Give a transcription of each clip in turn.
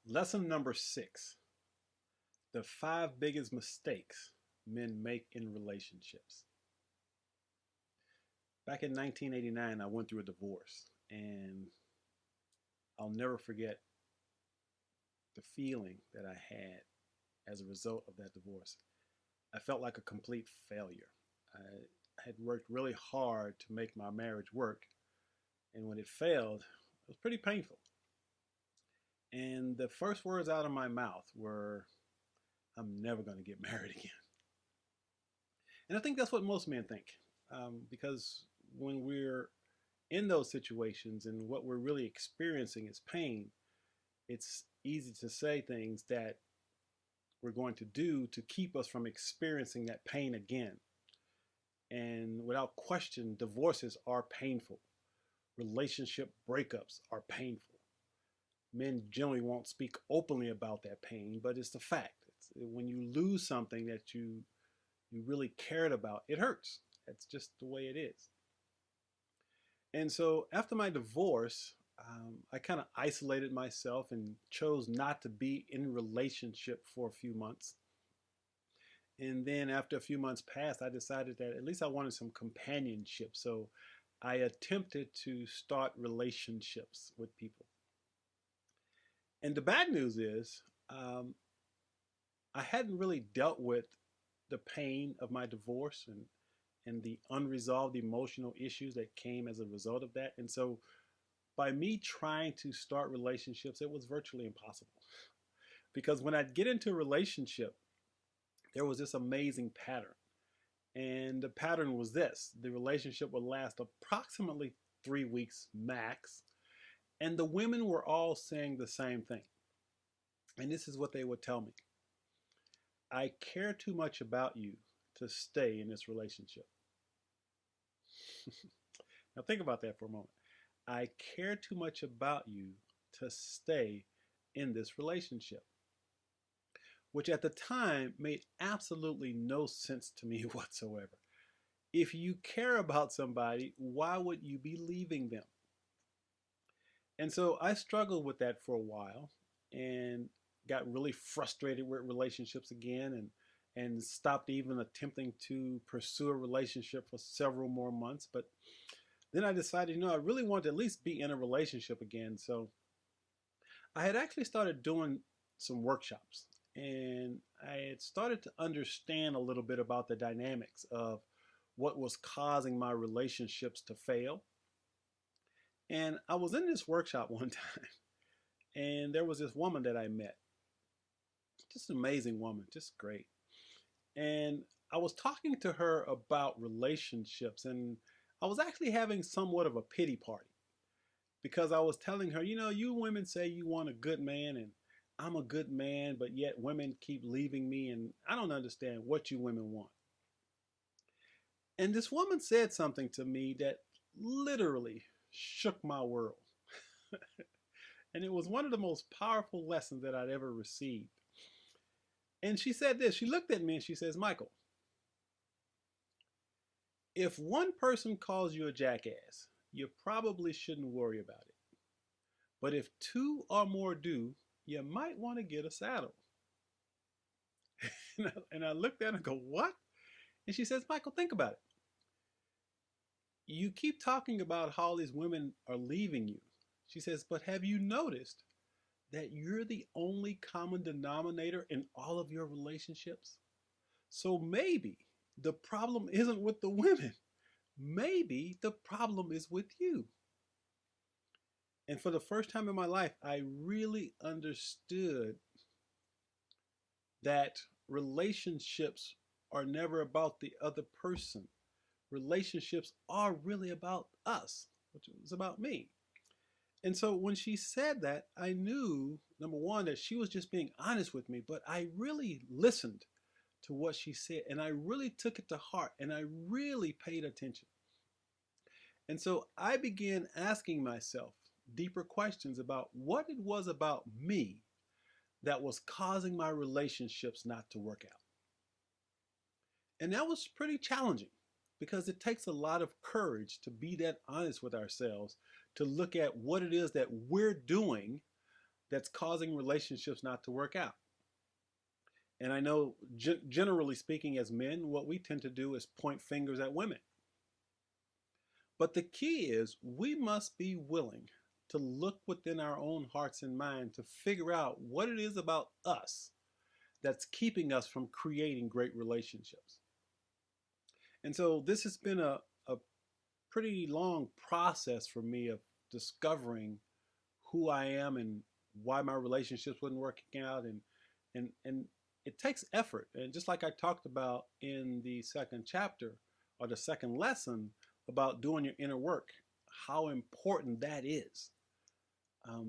Lesson number 6, the 5 biggest mistakes men make in relationships. Back in 1989, I went through a divorce, and I'll never forget the feeling that I had as a result of that divorce. I felt like a complete failure. I had worked really hard to make my marriage work, and when it failed, it was pretty painful. And the first words out of my mouth were, I'm never going to get married again. And I think that's what most men think, because when we're in those situations and what we're really experiencing is pain, it's easy to say things that we're going to do to keep us from experiencing that pain again. And without question, divorces are painful. Relationship breakups are painful. Men generally won't speak openly about that pain, but it's the fact. When you lose something that you really cared about, it hurts. That's just the way it is. And so after my divorce, I kind of isolated myself and chose not to be in relationship for a few months. And then after a few months passed, I decided that at least I wanted some companionship. So I attempted to start relationships with people. And the bad news is, I hadn't really dealt with the pain of my divorce and the unresolved emotional issues that came as a result of that. And so by me trying to start relationships, it was virtually impossible. Because when I'd get into a relationship, there was this amazing pattern. And the pattern was this: the relationship would last approximately 3 weeks max. And the women were all saying the same thing. And this is what they would tell me: I care too much about you to stay in this relationship. Now think about that for a moment. I care too much about you to stay in this relationship, which at the time made absolutely no sense to me whatsoever. If you care about somebody, why would you be leaving them? And so I struggled with that for a while and got really frustrated with relationships again, and stopped even attempting to pursue a relationship for several more months. But then I decided, I really wanted to at least be in a relationship again. So I had actually started doing some workshops, and I had started to understand a little bit about the dynamics of what was causing my relationships to fail. And I was in this workshop one time, and there was this woman that I met. Just an amazing woman, just great. And I was talking to her about relationships, and I was actually having somewhat of a pity party because I was telling her, you women say you want a good man, and I'm a good man, but yet women keep leaving me, and I don't understand what you women want. And this woman said something to me that literally shook my world. And it was one of the most powerful lessons that I'd ever received. And she said this: she looked at me and she says, Michael, if one person calls you a jackass, you probably shouldn't worry about it. But if two or more do, you might want to get a saddle. And I looked at her and go, what? And she says, Michael, think about it. You keep talking about how all these women are leaving you. She says, but have you noticed that you're the only common denominator in all of your relationships? So maybe the problem isn't with the women. Maybe the problem is with you. And for the first time in my life, I really understood that relationships are never about the other person. Relationships are really about us, which was about me. And so when she said that, I knew, number one, that she was just being honest with me, but I really listened to what she said, and I really took it to heart, and I really paid attention. And so I began asking myself deeper questions about what it was about me that was causing my relationships not to work out. And that was pretty challenging because it takes a lot of courage to be that honest with ourselves, to look at what it is that we're doing that's causing relationships not to work out. And I know, generally speaking, as men, what we tend to do is point fingers at women. But the key is we must be willing to look within our own hearts and minds to figure out what it is about us that's keeping us from creating great relationships. And so this has been a pretty long process for me of discovering who I am and why my relationships wasn't working out, and it takes effort. And just like I talked about in the second chapter or the second lesson about doing your inner work, how important that is.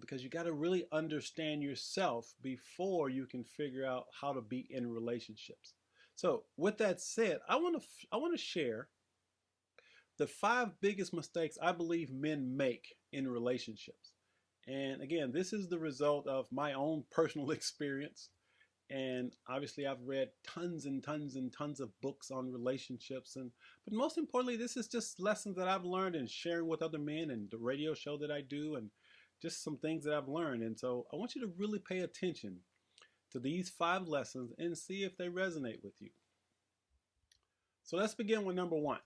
Because you got to really understand yourself before you can figure out how to be in relationships. So with that said, I want to share the 5 biggest mistakes I believe men make in relationships. And again, this is the result of my own personal experience. And obviously I've read tons and tons and tons of books on relationships, but most importantly, this is just lessons that I've learned and sharing with other men and the radio show that I do, and just some things that I've learned. And so I want you to really pay attention to these 5 lessons and see if they resonate with you. So let's begin with number 1.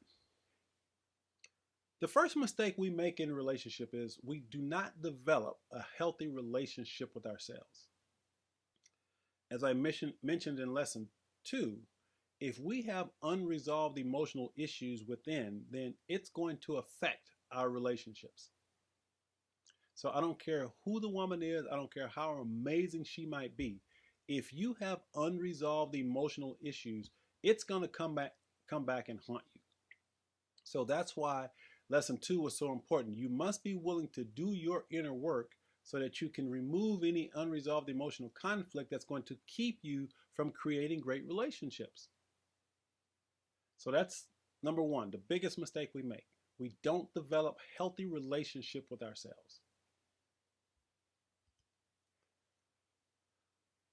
The first mistake we make in a relationship is we do not develop a healthy relationship with ourselves. As I mentioned in lesson 2, if we have unresolved emotional issues within, then it's going to affect our relationships. So I don't care who the woman is, I don't care how amazing she might be. If you have unresolved emotional issues, it's going to come back and haunt you. So that's why lesson 2 was so important. You must be willing to do your inner work so that you can remove any unresolved emotional conflict that's going to keep you from creating great relationships. So that's number 1, the biggest mistake we make. We don't develop healthy relationship with ourselves.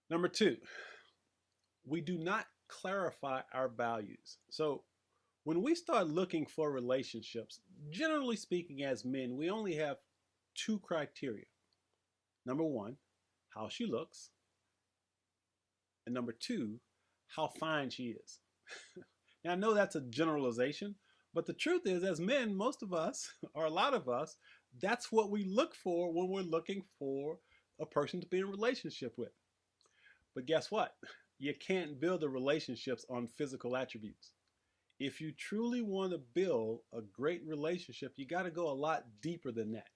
Number 2, we do not clarify our values. So when we start looking for relationships, generally speaking as men, we only have 2 criteria. Number 1, how she looks. And number 2, how fine she is. Now I know that's a generalization, but the truth is, as men, most of us, or a lot of us, that's what we look for when we're looking for a person to be in a relationship with. But guess what? You can't build the relationships on physical attributes. If you truly want to build a great relationship, you got to go a lot deeper than that.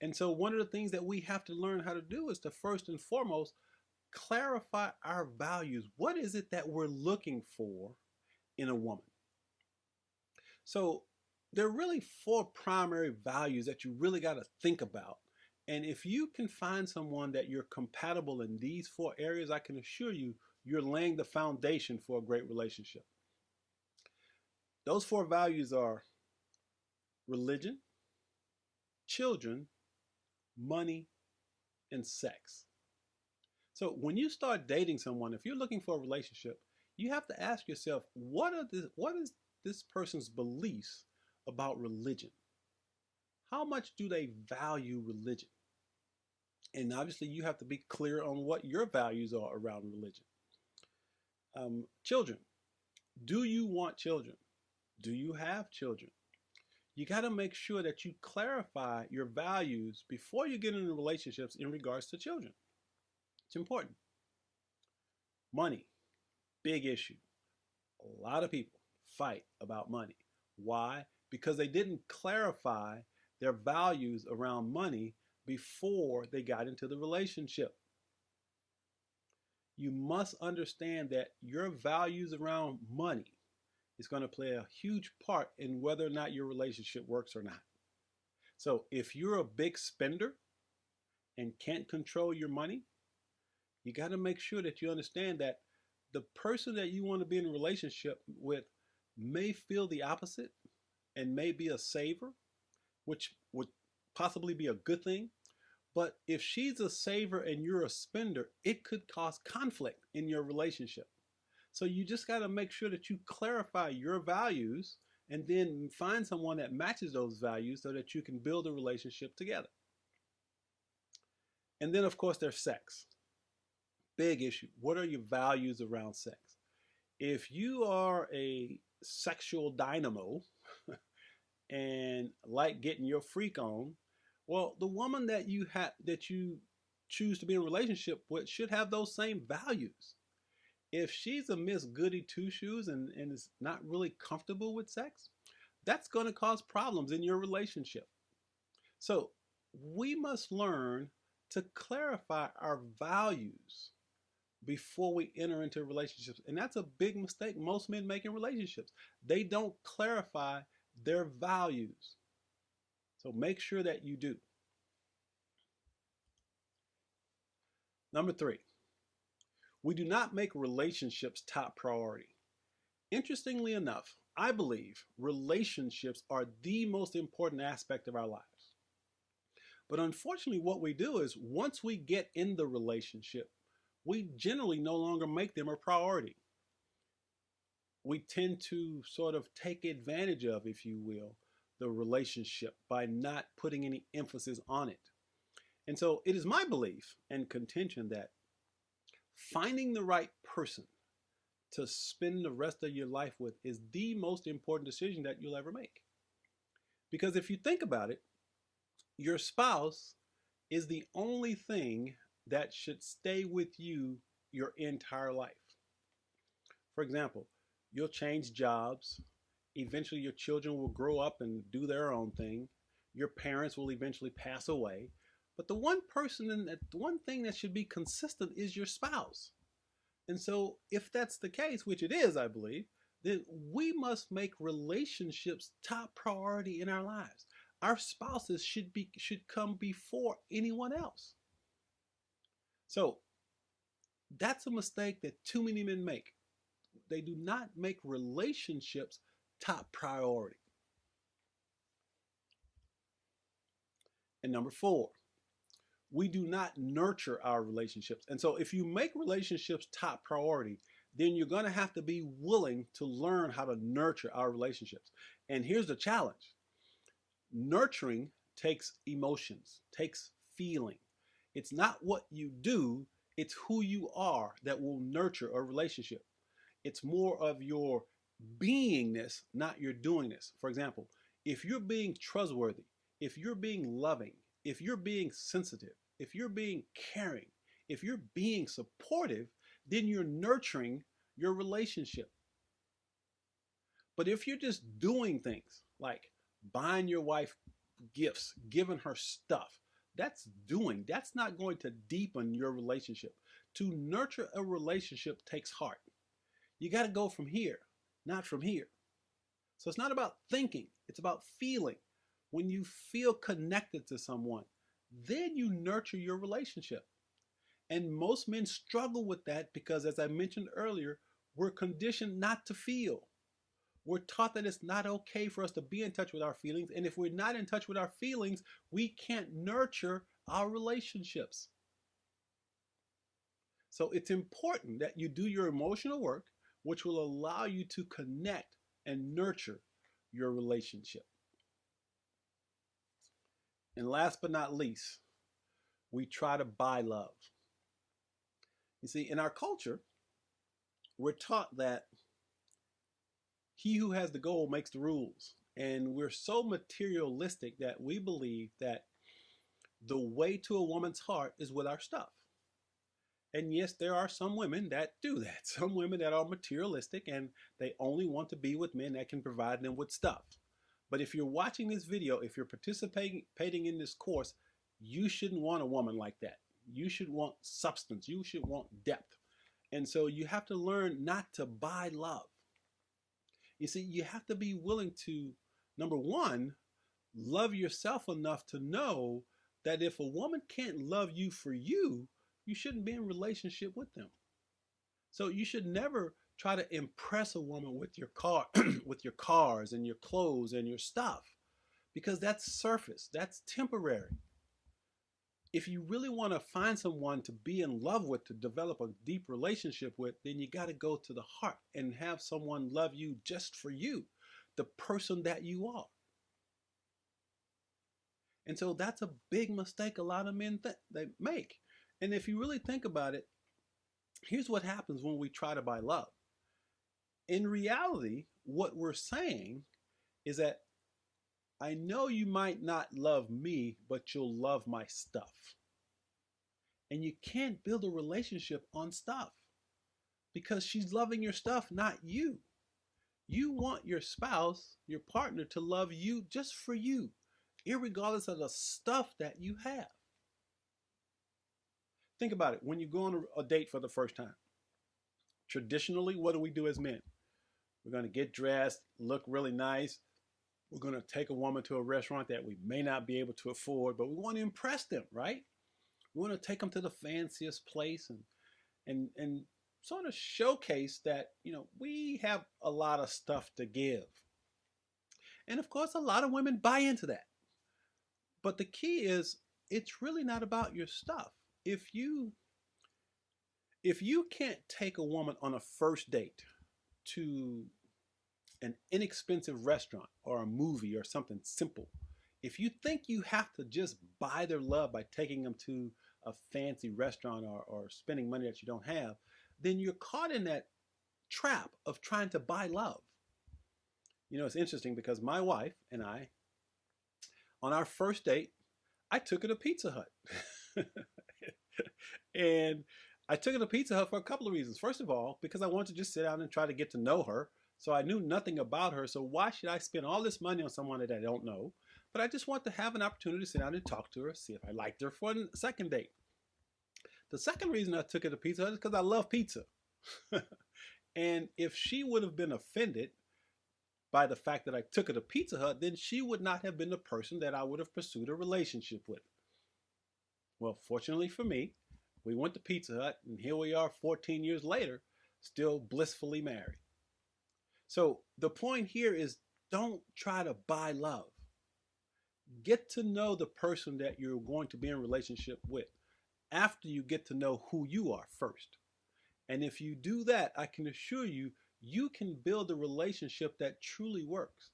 And so one of the things that we have to learn how to do is to first and foremost clarify our values. What is it that we're looking for in a woman? So there are really 4 primary values that you really got to think about. And if you can find someone that you're compatible in these 4 areas, I can assure you, you're laying the foundation for a great relationship. Those 4 values are religion, children, money, and sex. So when you start dating someone, if you're looking for a relationship, you have to ask yourself, what is this person's beliefs about religion? How much do they value religion? And obviously you have to be clear on what your values are around religion. Children. Do you want children? Do you have children? You got to make sure that you clarify your values before you get into relationships in regards to children. It's important. Money, big issue. A lot of people fight about money. Why? Because they didn't clarify their values around money before they got into the relationship. You must understand that your values around money is going to play a huge part in whether or not your relationship works or not. So if you're a big spender and can't control your money, you got to make sure that you understand that the person that you want to be in a relationship with may feel the opposite and may be a saver, which would possibly be a good thing. But if she's a saver and you're a spender, it could cause conflict in your relationship. So you just got to make sure that you clarify your values and then find someone that matches those values so that you can build a relationship together. And then, of course, there's sex. Big issue. What are your values around sex? If you are a sexual dynamo and like getting your freak on, well, the woman that you choose to be in a relationship with should have those same values. If she's a Miss Goody Two Shoes and is not really comfortable with sex, that's going to cause problems in your relationship. So we must learn to clarify our values before we enter into relationships. And that's a big mistake most men make in relationships. They don't clarify their values. So make sure that you do. Number 3, we do not make relationships top priority. Interestingly enough, I believe relationships are the most important aspect of our lives. But unfortunately, what we do is once we get in the relationship, we generally no longer make them a priority. We tend to sort of take advantage of, if you will, the relationship by not putting any emphasis on it. And so it is my belief and contention that finding the right person to spend the rest of your life with is the most important decision that you'll ever make. Because if you think about it, your spouse is the only thing that should stay with you your entire life. For example, you'll change jobs. Eventually, your children will grow up and do their own thing. Your parents will eventually pass away. But the one thing that should be consistent is your spouse. And so if that's the case, which it is, I believe, then we must make relationships top priority in our lives. Our spouses should come before anyone else. So that's a mistake that too many men make. They do not make relationships top priority. And number 4, we do not nurture our relationships. And so if you make relationships top priority, then you're going to have to be willing to learn how to nurture our relationships. And here's the challenge. Nurturing takes emotions, takes feeling. It's not what you do, it's who you are that will nurture a relationship. It's more of your beingness, not your doingness. For example, if you're being trustworthy, if you're being loving, if you're being sensitive, if you're being caring, if you're being supportive, then you're nurturing your relationship. But if you're just doing things like buying your wife gifts, giving her stuff, that's doing. That's not going to deepen your relationship. To nurture a relationship takes heart. You got to go from here, not from here. So it's not about thinking, it's about feeling. When you feel connected to someone, then you nurture your relationship. And most men struggle with that because, as I mentioned earlier, we're conditioned not to feel. We're taught that it's not okay for us to be in touch with our feelings. And if we're not in touch with our feelings, we can't nurture our relationships. So it's important that you do your emotional work, which will allow you to connect and nurture your relationship. And last but not least, we try to buy love. You see, in our culture, we're taught that he who has the goal makes the rules. And we're so materialistic that we believe that the way to a woman's heart is with our stuff. And yes, there are some women that do that. Some women that are materialistic and they only want to be with men that can provide them with stuff. But if you're watching this video, if you're participating in this course, you shouldn't want a woman like that. You should want substance. You should want depth. And so you have to learn not to buy love. You see, you have to be willing to, number one, love yourself enough to know that if a woman can't love you for you, you shouldn't be in a relationship with them. So you should never try to impress a woman with your car, with your cars and your clothes and your stuff, because that's surface, that's temporary. If you really want to find someone to be in love with, to develop a deep relationship with, then you got to go to the heart and have someone love you just for you, the person that you are. And so that's a big mistake a lot of men they make. And if you really think about it, here's what happens when we try to buy love. In reality, what we're saying is that I know you might not love me, but you'll love my stuff. And you can't build a relationship on stuff because she's loving your stuff, not you. You want your spouse, your partner, to love you just for you, irregardless of the stuff that you have. Think about it. When you go on a date for the first time, traditionally, what do we do as men? We're going to get dressed, look really nice. We're going to take a woman to a restaurant that we may not be able to afford, but we want to impress them, right? We want to take them to the fanciest place and sort of showcase that, we have a lot of stuff to give. And of course, a lot of women buy into that. But the key is, it's really not about your stuff. If you can't take a woman on a first date to an inexpensive restaurant or a movie or something simple, if you think you have to just buy their love by taking them to a fancy restaurant or spending money that you don't have, then you're caught in that trap of trying to buy love. It's interesting because my wife and I, on our first date, I took her to Pizza Hut. And I took her to Pizza Hut for a couple of reasons. First of all, because I wanted to just sit down and try to get to know her. So I knew nothing about her. So why should I spend all this money on someone that I don't know? But I just want to have an opportunity to sit down and talk to her, see if I liked her for a second date. The second reason I took her to Pizza Hut is because I love pizza. And if she would have been offended by the fact that I took her to Pizza Hut, then she would not have been the person that I would have pursued a relationship with. Well, fortunately for me, we went to Pizza Hut, and here we are 14 years later, still blissfully married. So the point here is, don't try to buy love. Get to know the person that you're going to be in a relationship with after you get to know who you are first. And if you do that, I can assure you, you can build a relationship that truly works.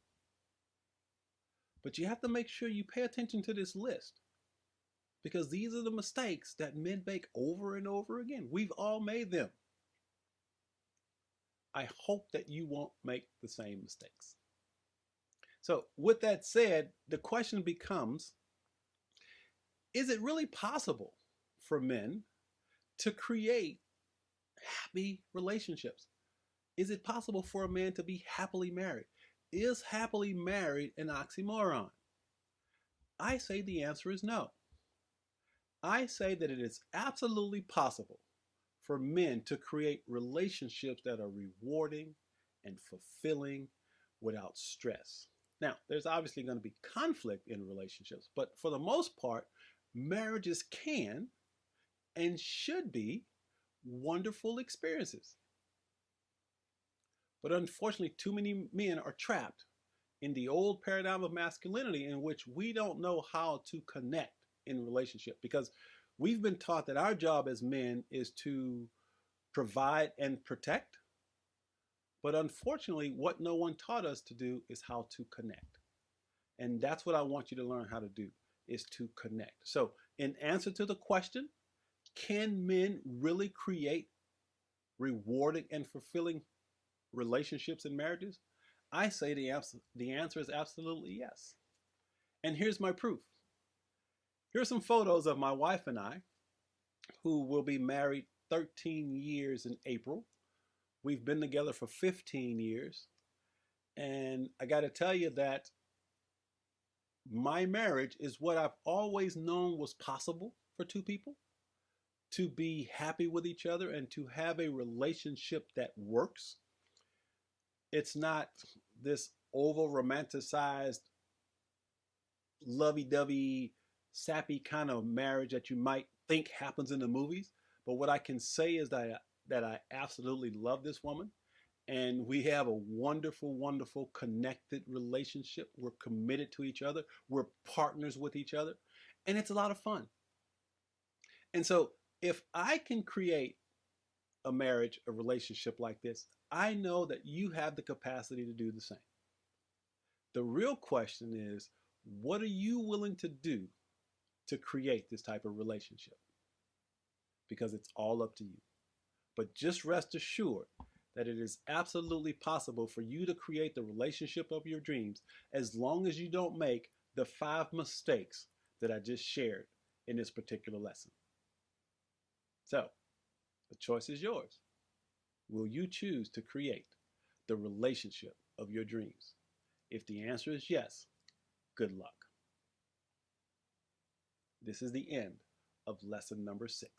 But you have to make sure you pay attention to this list, because these are the mistakes that men make over and over again. We've all made them. I hope that you won't make the same mistakes. So with that said, the question becomes, is it really possible for men to create happy relationships? Is it possible for a man to be happily married? Is happily married an oxymoron? I say the answer is no. I say that it is absolutely possible for men to create relationships that are rewarding and fulfilling without stress. Now, there's obviously going to be conflict in relationships, but for the most part, marriages can and should be wonderful experiences. But unfortunately, too many men are trapped in the old paradigm of masculinity, in which we don't know how to connect in relationship, because we've been taught that our job as men is to provide and protect. But unfortunately, what no one taught us to do is how to connect. And that's what I want you to learn how to do, is to connect. So in answer to the question, can men really create rewarding and fulfilling relationships and marriages? I say the answer is absolutely yes. And here's my proof. Here's some photos of my wife and I, who will be married 13 years in April. We've been together for 15 years. And I got to tell you that my marriage is what I've always known was possible for two people, to be happy with each other and to have a relationship that works. It's not this over romanticized, lovey-dovey, sappy kind of marriage that you might think happens in the movies. But what I can say is that I absolutely love this woman, and we have a wonderful, wonderful connected relationship. We're committed to each other. We're partners with each other, and it's a lot of fun. And so if I can create a marriage, a relationship like this, I know that you have the capacity to do the same. The real question is, What are you willing to do to create this type of relationship? Because it's all up to you. But just rest assured that it is absolutely possible for you to create the relationship of your dreams as long as you don't make the 5 mistakes that I just shared in this particular lesson. So, the choice is yours. Will you choose to create the relationship of your dreams? If the answer is yes, good luck. This is the end of lesson number 6.